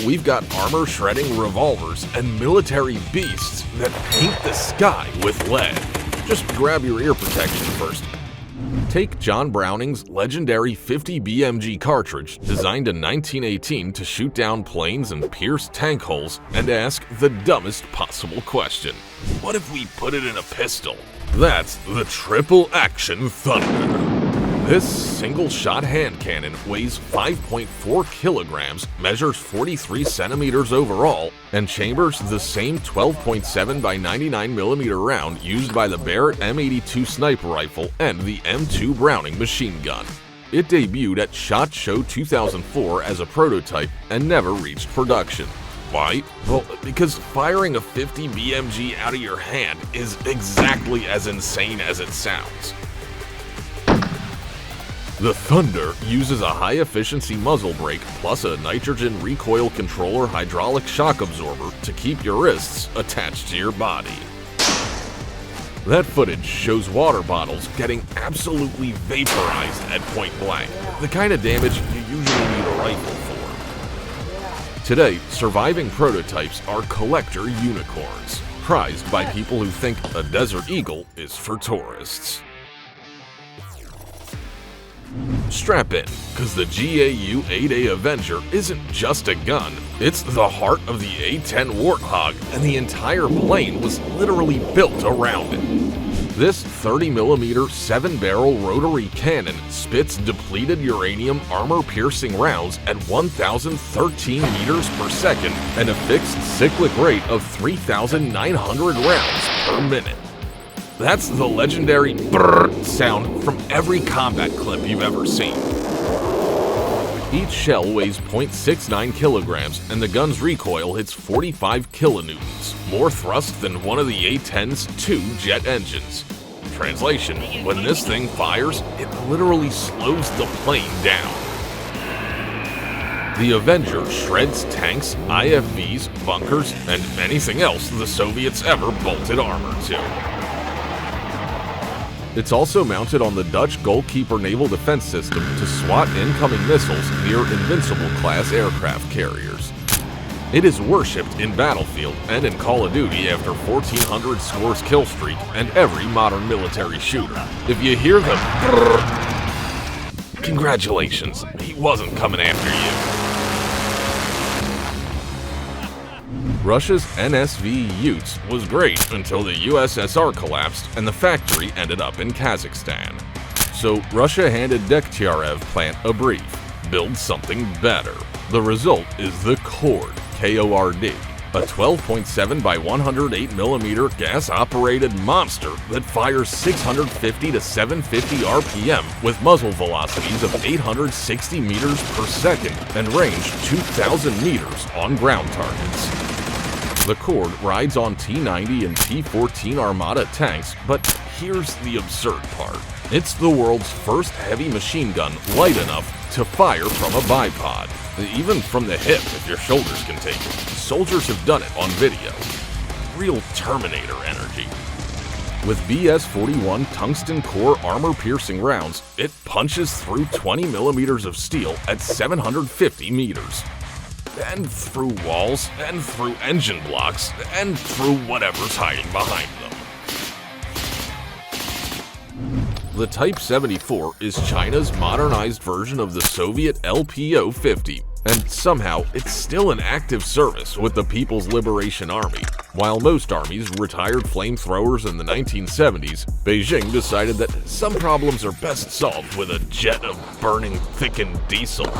we've got armor-shredding revolvers and military beasts that paint the sky with lead. Just grab your ear protection first. Take John Browning's legendary 50 BMG cartridge, designed in 1918 to shoot down planes and pierce tank holes, and ask the dumbest possible question. What if we put it in a pistol? That's the Triple Action Thunder. This single-shot hand cannon weighs 5.4 kilograms, measures 43 centimeters overall, and chambers the same 12.7 by 99 millimeter round used by the Barrett M82 sniper rifle and the M2 Browning machine gun. It debuted at SHOT Show 2004 as a prototype and never reached production. Why? Well, because firing a 50 BMG out of your hand is exactly as insane as it sounds. The Thunder uses a high-efficiency muzzle brake plus a nitrogen recoil controller hydraulic shock absorber to keep your wrists attached to your body. That footage shows water bottles getting absolutely vaporized at point blank, the kind of damage you usually need a rifle for. Today, surviving prototypes are collector unicorns, prized by people who think a Desert Eagle is for tourists. Strap in, cause the GAU-8 Avenger isn't just a gun, it's the heart of the A-10 Warthog, and the entire plane was literally built around it. This 30mm 7-barrel rotary cannon spits depleted uranium armor-piercing rounds at 1,013 meters per second and a fixed cyclic rate of 3,900 rounds per minute. That's the legendary brrr sound from every combat clip you've ever seen. Each shell weighs 0.69 kilograms and the gun's recoil hits 45 kilonewtons, more thrust than one of the A-10's 2 jet engines. Translation, when this thing fires, it literally slows the plane down. The Avenger shreds tanks, IFVs, bunkers, and anything else the Soviets ever bolted armor to. It's also mounted on the Dutch Goalkeeper naval defense system to swat incoming missiles near Invincible-class aircraft carriers. It is worshipped in Battlefield and in Call of Duty after 1400 scores kill streak and every modern military shooter. If you hear the brrr, congratulations, he wasn't coming after you. Russia's NSV Utes was great until the USSR collapsed and the factory ended up in Kazakhstan. So Russia handed Degtyarev plant a brief: build something better. The result is the Kord, K-O-R-D, a 12.7 by 108 millimeter gas-operated monster that fires 650 to 750 RPM with muzzle velocities of 860 meters per second and range 2,000 meters on ground targets. The Kord rides on T-90 and T-14 Armata tanks, but here's the absurd part. It's the world's first heavy machine gun light enough to fire from a bipod, even from the hip if your shoulders can take it. Soldiers have done it on video. Real Terminator energy. With BS-41 tungsten core armor-piercing rounds, it punches through 20 millimeters of steel at 750 meters. And through walls, and through engine blocks, and through whatever's hiding behind them. The Type 74 is China's modernized version of the Soviet LPO-50, and somehow it's still in active service with the People's Liberation Army. While most armies retired flamethrowers in the 1970s, Beijing decided that some problems are best solved with a jet of burning thickened diesel.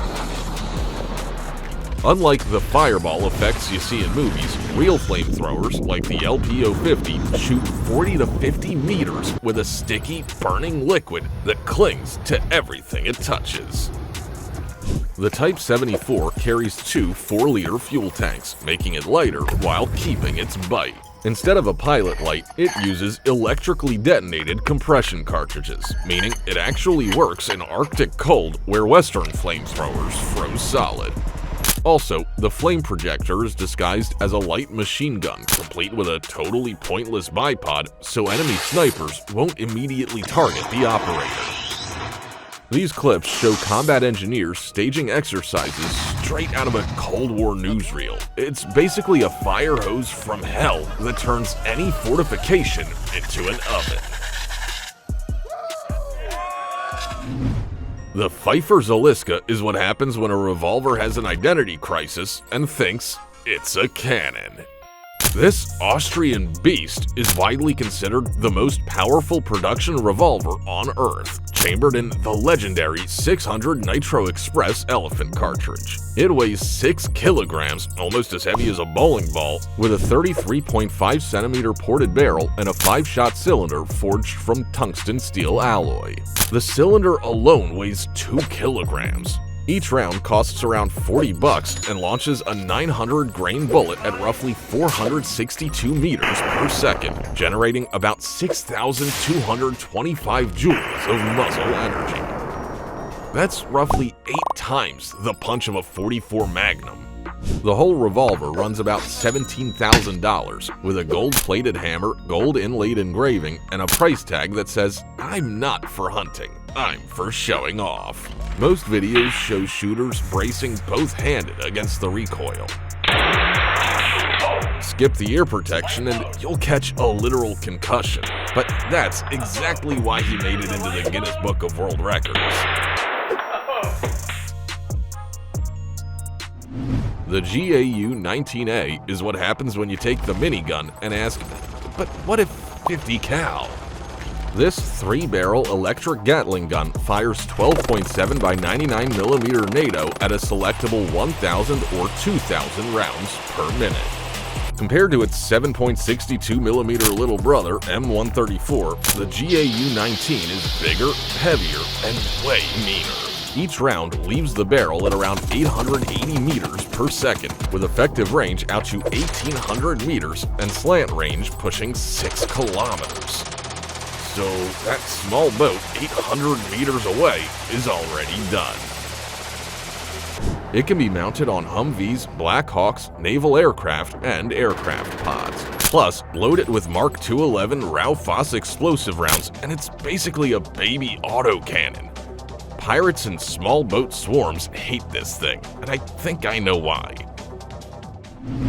Unlike the fireball effects you see in movies, real flamethrowers, like the LPO-50, shoot 40 to 50 meters with a sticky, burning liquid that clings to everything it touches. The Type 74 carries two 4-liter fuel tanks, making it lighter while keeping its bite. Instead of a pilot light, it uses electrically detonated compression cartridges, meaning it actually works in Arctic cold where Western flamethrowers froze solid. Also, the flame projector is disguised as a light machine gun, complete with a totally pointless bipod, so enemy snipers won't immediately target the operator. These clips show combat engineers staging exercises straight out of a Cold War newsreel. It's basically a fire hose from hell that turns any fortification into an oven. The Pfeifer Zeliska is what happens when a revolver has an identity crisis and thinks it's a cannon. This Austrian beast is widely considered the most powerful production revolver on Earth, chambered in the legendary 600 Nitro Express elephant cartridge. It weighs 6 kilograms, almost as heavy as a bowling ball, with a 33.5 centimeter ported barrel and a 5-shot cylinder forged from tungsten steel alloy. The cylinder alone weighs 2 kilograms. Each round costs around $40 and launches a 900 grain bullet at roughly 462 meters per second, generating about 6,225 joules of muzzle energy. That's roughly 8 times the punch of a .44 Magnum. The whole revolver runs about $17,000 with a gold-plated hammer, gold inlaid engraving, and a price tag that says, "I'm not for hunting, I'm for showing off." Most videos show shooters bracing both-handed against the recoil. Skip the ear protection and you'll catch a literal concussion, but that's exactly why he made it into the Guinness Book of World Records. The GAU-19 is what happens when you take the minigun and ask, but what if 50 cal? This 3-barrel electric Gatling gun fires 12.7 by 99mm NATO at a selectable 1,000 or 2,000 rounds per minute. Compared to its 7.62mm little brother, M134, the GAU-19 is bigger, heavier, and way meaner. Each round leaves the barrel at around 880 meters per second, with effective range out to 1,800 meters and slant range pushing 6 kilometers. So that small boat 800 meters away is already done. It can be mounted on Humvees, Black Hawks, naval aircraft, and aircraft pods. Plus, load it with Mark II 11 Raufoss explosive rounds, and it's basically a baby autocannon. Pirates and small boat swarms hate this thing, and I think I know why.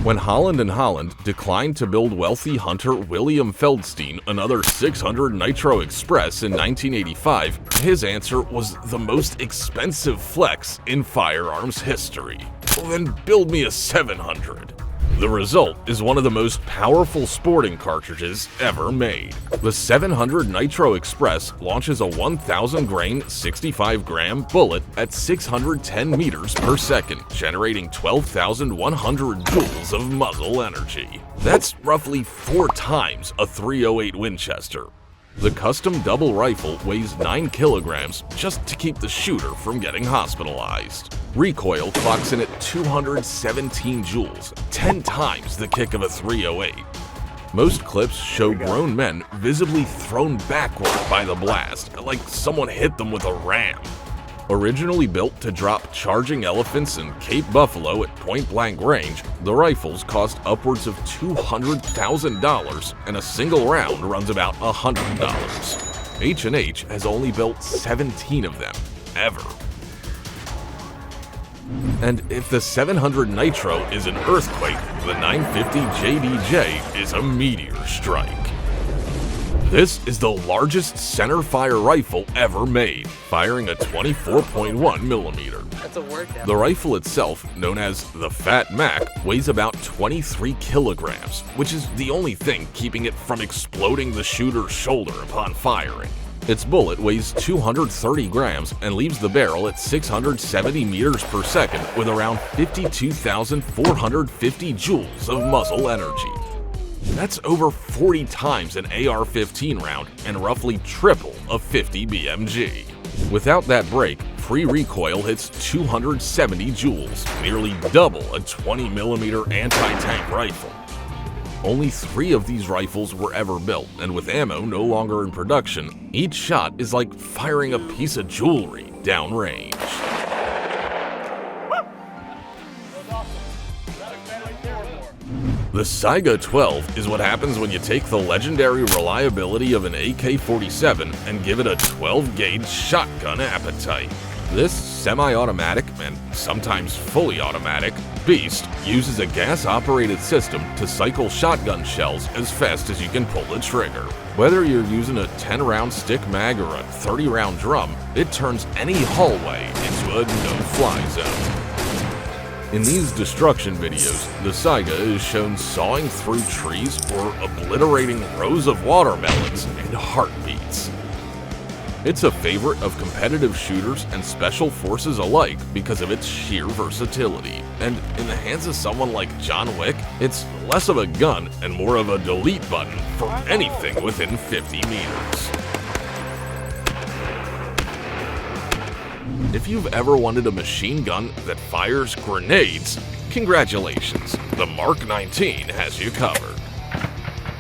When Holland & Holland declined to build wealthy hunter William Feldstein another 600 Nitro Express in 1985, his answer was the most expensive flex in firearms history. Well, then build me a 700. The result is one of the most powerful sporting cartridges ever made. The 700 Nitro Express launches a 1,000 grain, 65-gram bullet at 610 meters per second, generating 12,100 joules of muzzle energy. That's roughly 4 times a .308 Winchester. The custom double rifle weighs 9 kilograms just to keep the shooter from getting hospitalized. Recoil clocks in at 217 joules, 10 times the kick of a .308. Most clips show grown men visibly thrown backward by the blast, like someone hit them with a ram. Originally built to drop charging elephants in Cape Buffalo at point-blank range, the rifles cost upwards of $200,000, and a single round runs about $100. H&H has only built 17 of them, ever. And if the 700 Nitro is an earthquake, the 950 JDJ is a meteor strike. This is the largest center-fire rifle ever made, firing a 24.1mm. That's a workout. The rifle itself, known as the Fat Mac, weighs about 23 kilograms, which is the only thing keeping it from exploding the shooter's shoulder upon firing. Its bullet weighs 230 grams and leaves the barrel at 670 meters per second with around 52,450 joules of muzzle energy. That's over 40 times an AR-15 round and roughly triple a 50 BMG. Without that break, free recoil hits 270 joules, nearly double a 20mm anti-tank rifle. Only 3 of these rifles were ever built, and with ammo no longer in production, each shot is like firing a piece of jewelry downrange. The Saiga 12 is what happens when you take the legendary reliability of an AK-47 and give it a 12-gauge shotgun appetite. This semi-automatic, and sometimes fully automatic, beast uses a gas-operated system to cycle shotgun shells as fast as you can pull the trigger. Whether you're using a 10-round stick mag or a 30-round drum, it turns any hallway into a no-fly zone. In these destruction videos, the Saiga is shown sawing through trees or obliterating rows of watermelons in heartbeats. It's a favorite of competitive shooters and special forces alike because of its sheer versatility, and in the hands of someone like John Wick, it's less of a gun and more of a delete button for anything within 50 meters. If you've ever wanted a machine gun that fires grenades, congratulations, the Mark 19 has you covered.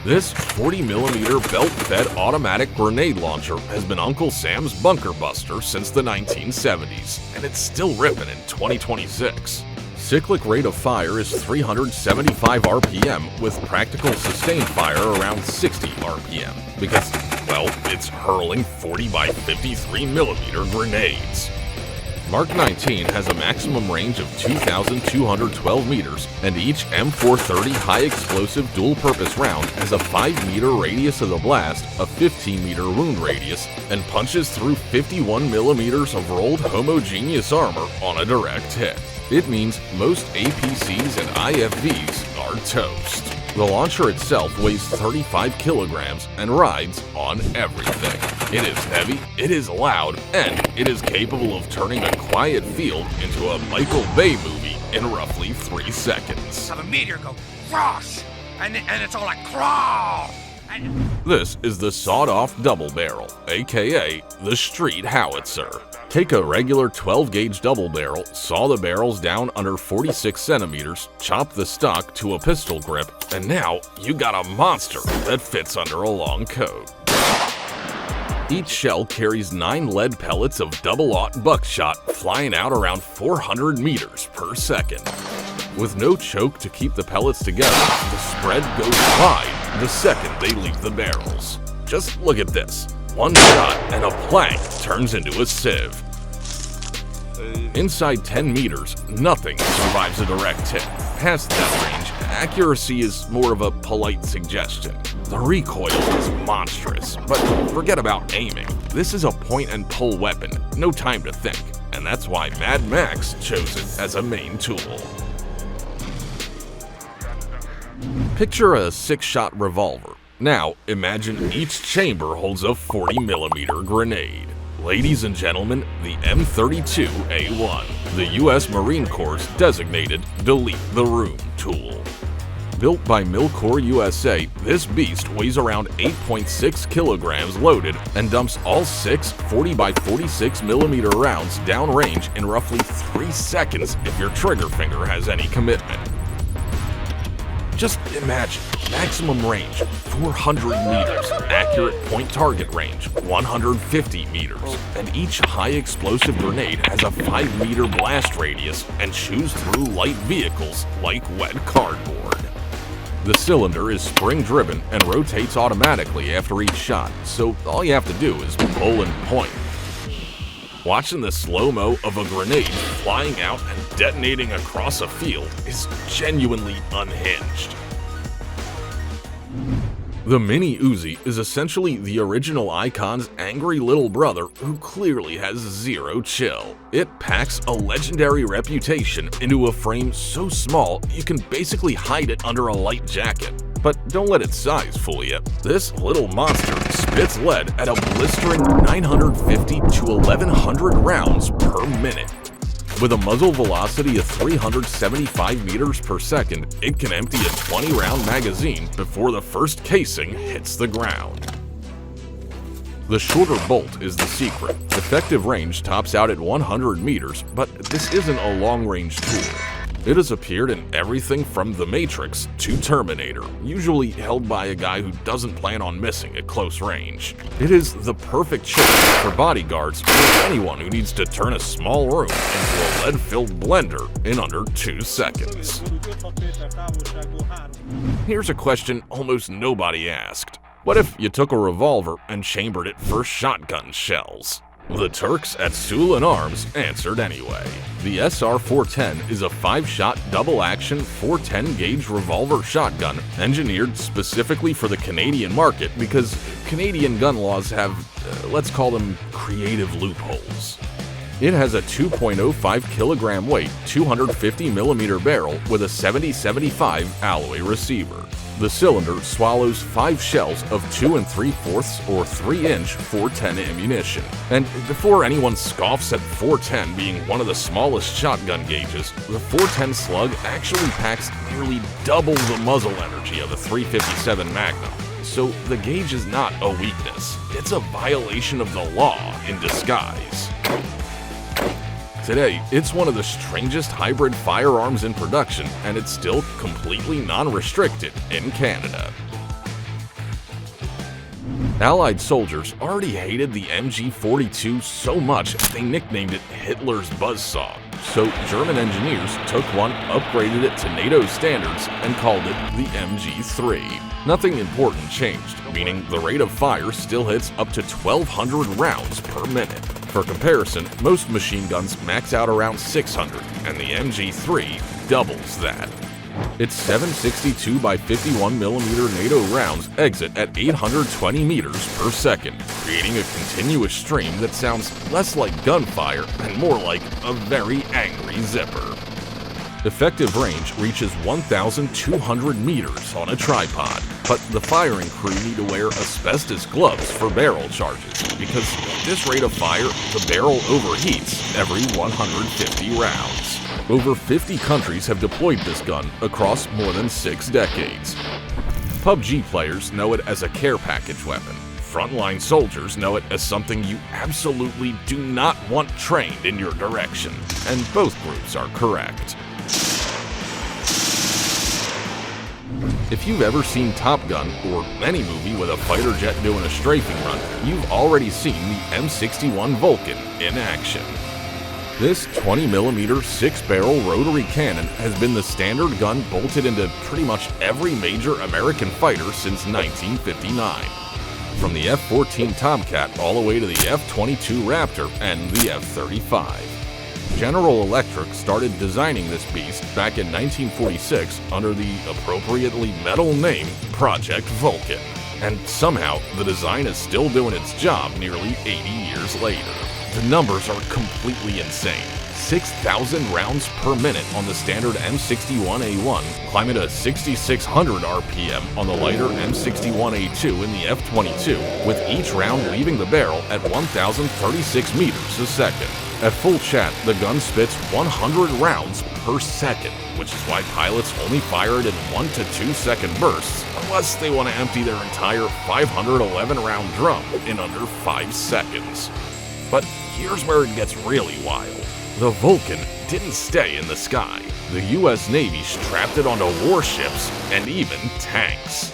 This 40mm belt-fed automatic grenade launcher has been Uncle Sam's bunker buster since the 1970s, and it's still ripping in 2026. Cyclic rate of fire is 375 RPM with practical sustained fire around 60 RPM because, well, it's hurling 40 by 53mm grenades. Mark 19 has a maximum range of 2,212 meters, and each M430 high-explosive dual-purpose round has a 5-meter radius of the blast, a 15-meter wound radius, and punches through 51mm of rolled homogeneous armor on a direct hit. It means most APCs and IFVs are toast. The launcher itself weighs 35 kilograms and rides on everything. It is heavy, it is loud, and it is capable of turning a quiet field into a Michael Bay movie in roughly 3 seconds. Have a meteor go crash, and it's all like crawl. This is the sawed-off double barrel, aka the street howitzer. Take a regular 12-gauge double barrel, saw the barrels down under 46 centimeters, chop the stock to a pistol grip, and now you got a monster that fits under a long coat. Each shell carries 9 lead pellets of double-aught buckshot flying out around 400 meters per second. With no choke to keep the pellets together, the spread goes wide the second they leave the barrels. Just look at this. One shot and a plank turns into a sieve. Inside 10 meters, nothing survives a direct hit. Past that range, accuracy is more of a polite suggestion. The recoil is monstrous, but forget about aiming. This is a point-and-pull weapon, no time to think, and that's why Mad Max chose it as a main tool. Picture a 6-shot revolver. Now, imagine each chamber holds a 40mm grenade. Ladies and gentlemen, the M32A1, the U.S. Marine Corps' designated Delete the Room tool. Built by Milcor USA, this beast weighs around 8.6 kilograms loaded and dumps all 6 40 by 46mm rounds downrange in roughly 3 seconds if your trigger finger has any commitment. Just imagine, maximum range, 400 meters, accurate point target range, 150 meters, and each high-explosive grenade has a 5-meter blast radius and chews through light vehicles like wet cardboard. The cylinder is spring-driven and rotates automatically after each shot, so all you have to do is pull and point. Watching the slow-mo of a grenade flying out and detonating across a field is genuinely unhinged. The Mini Uzi is essentially the original Icon's angry little brother who clearly has zero chill. It packs a legendary reputation into a frame so small you can basically hide it under a light jacket. But don't let its size fool you. This little monster spits lead at a blistering 950 to 1100 rounds per minute. With a muzzle velocity of 375 meters per second, it can empty a 20-round magazine before the first casing hits the ground. The shorter bolt is the secret. Effective range tops out at 100 meters, but this isn't a long-range tool. It has appeared in everything from The Matrix to Terminator, usually held by a guy who doesn't plan on missing at close range. It is the perfect choice for bodyguards or anyone who needs to turn a small room into a lead-filled blender in under 2 seconds. Here's a question almost nobody asked. What if you took a revolver and chambered it for shotgun shells? The Turks at Sulin Arms answered anyway. The SR-410 is a 5-shot double-action 410-gauge revolver shotgun engineered specifically for the Canadian market because Canadian gun laws have, let's call them, creative loopholes. It has a 2.05 kilogram weight, 250 millimeter barrel with a 70-75 alloy receiver. The cylinder swallows 5 shells of 2 3/4 or 3-inch 410 ammunition. And before anyone scoffs at 410 being one of the smallest shotgun gauges, the 410 slug actually packs nearly double the muzzle energy of a .357 Magnum. So the gauge is not a weakness, it's a violation of the law in disguise. Today, it's one of the strangest hybrid firearms in production, and it's still completely non-restricted in Canada. Allied soldiers already hated the MG42 so much they nicknamed it Hitler's buzzsaw. So German engineers took one, upgraded it to NATO standards, and called it the MG3. Nothing important changed, meaning the rate of fire still hits up to 1,200 rounds per minute. For comparison, most machine guns max out around 600, and the MG3 doubles that. Its 7.62 by 51mm NATO rounds exit at 820 meters per second, creating a continuous stream that sounds less like gunfire and more like a very angry zipper. Effective range reaches 1,200 meters on a tripod, but the firing crew need to wear asbestos gloves for barrel charges, because at this rate of fire, the barrel overheats every 150 rounds. Over 50 countries have deployed this gun across more than 6 decades. PUBG players know it as a care package weapon. Frontline soldiers know it as something you absolutely do not want trained in your direction, and both groups are correct. If you've ever seen Top Gun or any movie with a fighter jet doing a strafing run, you've already seen the M61 Vulcan in action. This 20mm 6-barrel rotary cannon has been the standard gun bolted into pretty much every major American fighter since 1959. From the F-14 Tomcat all the way to the F-22 Raptor and the F-35. General Electric started designing this beast back in 1946 under the appropriately metal name Project Vulcan. And somehow, the design is still doing its job nearly 80 years later. The numbers are completely insane. 6,000 rounds per minute on the standard M61A1, climbing to 6,600 RPM on the lighter M61A2 in the F-22, with each round leaving the barrel at 1,036 meters a second. At full chat, the gun spits 100 rounds per second, which is why pilots only fire it in 1 to 2 second bursts, unless they want to empty their entire 511-round drum in under 5 seconds. But here's where it gets really wild. The Vulcan didn't stay in the sky. The US Navy strapped it onto warships and even tanks.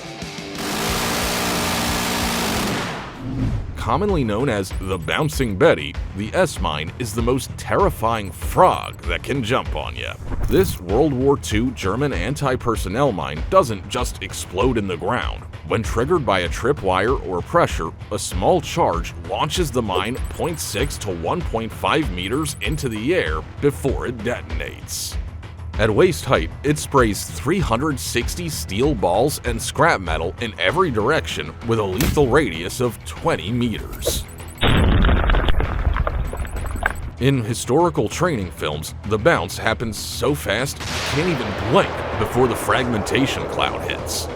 Commonly known as the Bouncing Betty, the S-mine is the most terrifying frog that can jump on you. This World War II German anti-personnel mine doesn't just explode in the ground. When triggered by a tripwire or pressure, a small charge launches the mine 0.6 to 1.5 meters into the air before it detonates. At waist height, it sprays 360 steel balls and scrap metal in every direction with a lethal radius of 20 meters. In historical training films, the bounce happens so fast you can't even blink before the fragmentation cloud hits.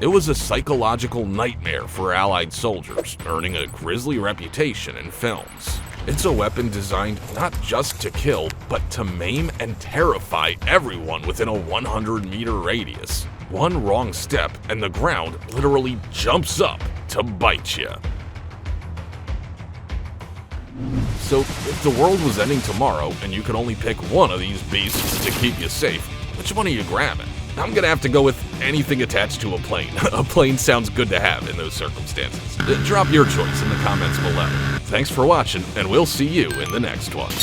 It was a psychological nightmare for Allied soldiers, earning a grisly reputation in films. It's a weapon designed not just to kill, but to maim and terrify everyone within a 100-meter radius. One wrong step and the ground literally jumps up to bite you. So, if the world was ending tomorrow and you could only pick one of these beasts to keep you safe, Which one are you grabbing? I'm gonna have to go with anything attached to a plane. A plane sounds good to have in those circumstances. Drop your choice in the comments below. Thanks for watching, and we'll see you in the next one.